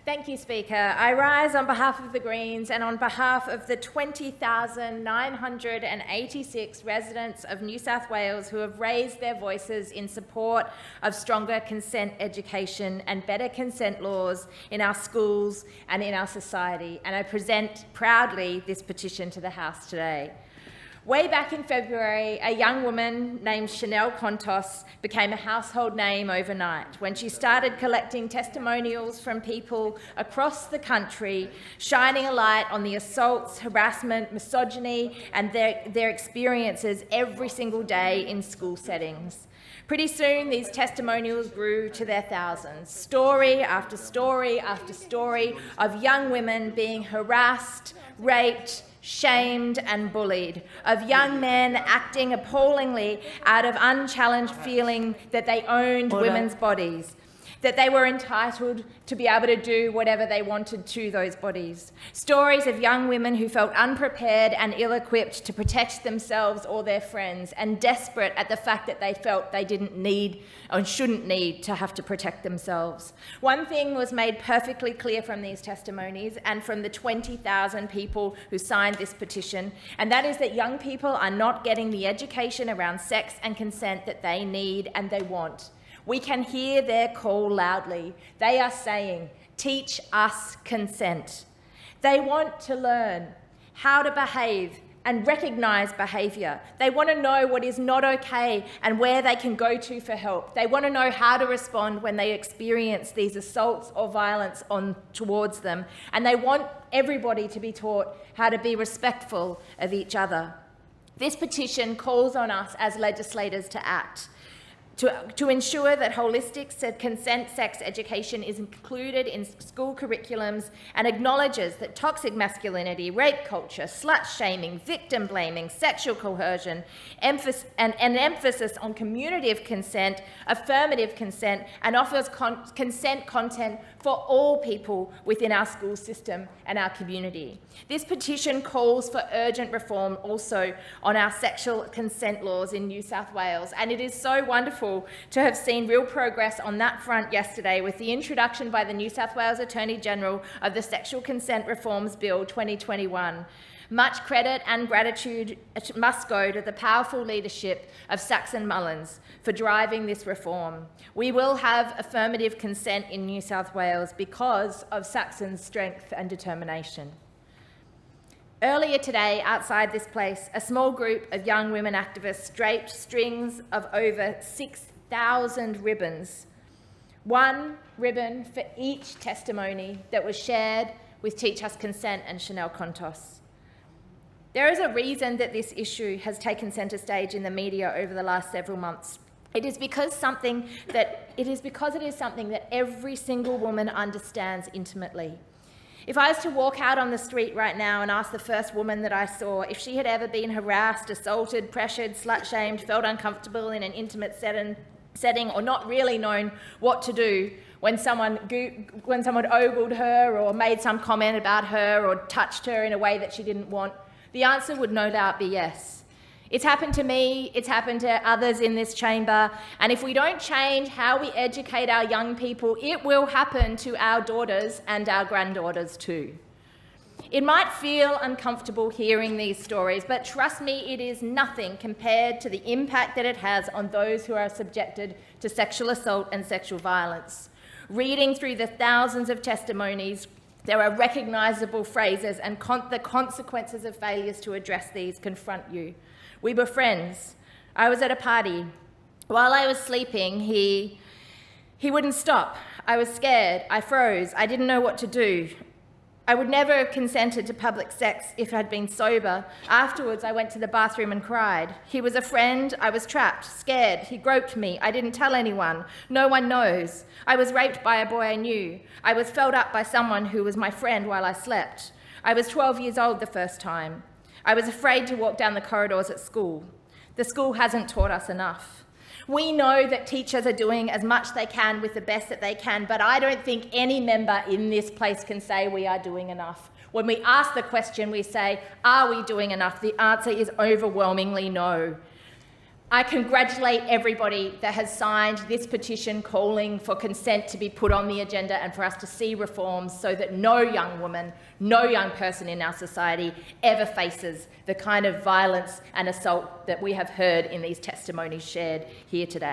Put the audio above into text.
Thank you, Speaker. I rise on behalf of the Greens and on behalf of the 20,986 residents of New South Wales who have raised their voices in support of stronger consent education and better consent laws in our schools and in our society. And I present proudly this petition to the House today. Way back in February, a young woman named Chanel Contos became a household name overnight when she started collecting testimonials from people across the country, shining a light on the assaults, harassment, misogyny, and their experiences every single day in school settings. Pretty soon, these testimonials grew to their thousands. Story after story after story of young women being harassed, raped, shamed and bullied, of young men acting appallingly out of unchallenged feeling that they owned women's bodies, that they were entitled to be able to do whatever they wanted to those bodies. Stories of young women who felt unprepared and ill-equipped to protect themselves or their friends, and desperate at the fact that they felt they didn't need or shouldn't need to have to protect themselves. One thing was made perfectly clear from these testimonies and from the 20,000 people who signed this petition, and that is that young people are not getting the education around sex and consent that they need and they want. We can hear their call loudly. They are saying, "Teach us consent." They want to learn how to behave and recognise behaviour. They want to know what is not okay and where they can go to for help. They want to know how to respond when they experience these assaults or violence towards them. And they want everybody to be taught how to be respectful of each other. This petition calls on us as legislators to act, to ensure that holistic consent sex education is included in school curriculums, and acknowledges that toxic masculinity, rape culture, slut-shaming, victim-blaming, sexual coercion, and an emphasis on community of consent, affirmative consent, and offers consent content for all people within our school system and our community. This petition calls for urgent reform also on our sexual consent laws in New South Wales, and it is so wonderful to have seen real progress on that front yesterday with the introduction by the New South Wales Attorney-General of the Sexual Consent Reforms Bill 2021. Much credit and gratitude must go to the powerful leadership of Saxon Mullins for driving this reform. We will have affirmative consent in New South Wales because of Saxon's strength and determination. Earlier today, outside this place, a small group of young women activists draped strings of over 6,000 ribbons, one ribbon for each testimony that was shared with Teach Us Consent and Chanel Contos. There is a reason that this issue has taken centre stage in the media over the last several months. It is because it is something that every single woman understands intimately. If I was to walk out on the street right now and ask the first woman that I saw if she had ever been harassed, assaulted, pressured, slut-shamed, felt uncomfortable in an intimate setting, or not really known what to do when someone ogled her or made some comment about her or touched her in a way that she didn't want, the answer would no doubt be yes. It's happened to me, it's happened to others in this chamber, and if we don't change how we educate our young people, it will happen to our daughters and our granddaughters too. It might feel uncomfortable hearing these stories, but trust me, it is nothing compared to the impact that it has on those who are subjected to sexual assault and sexual violence. Reading through the thousands of testimonies, there are recognisable phrases, and the consequences of failures to address these confront you. We were friends. I was at a party. While I was sleeping, he wouldn't stop. I was scared. I froze. I didn't know what to do. I would never have consented to public sex if I'd been sober. Afterwards, I went to the bathroom and cried. He was a friend. I was trapped, scared. He groped me. I didn't tell anyone. No one knows. I was raped by a boy I knew. I was felt up by someone who was my friend while I slept. I was 12 years old the first time. I was afraid to walk down the corridors at school. The school hasn't taught us enough. We know that teachers are doing as much they can with the best that they can, but I don't think any member in this place can say we are doing enough. When we ask the question, we say, are we doing enough? The answer is overwhelmingly no. I congratulate everybody that has signed this petition calling for consent to be put on the agenda and for us to see reforms so that no young woman, no young person in our society ever faces the kind of violence and assault that we have heard in these testimonies shared here today.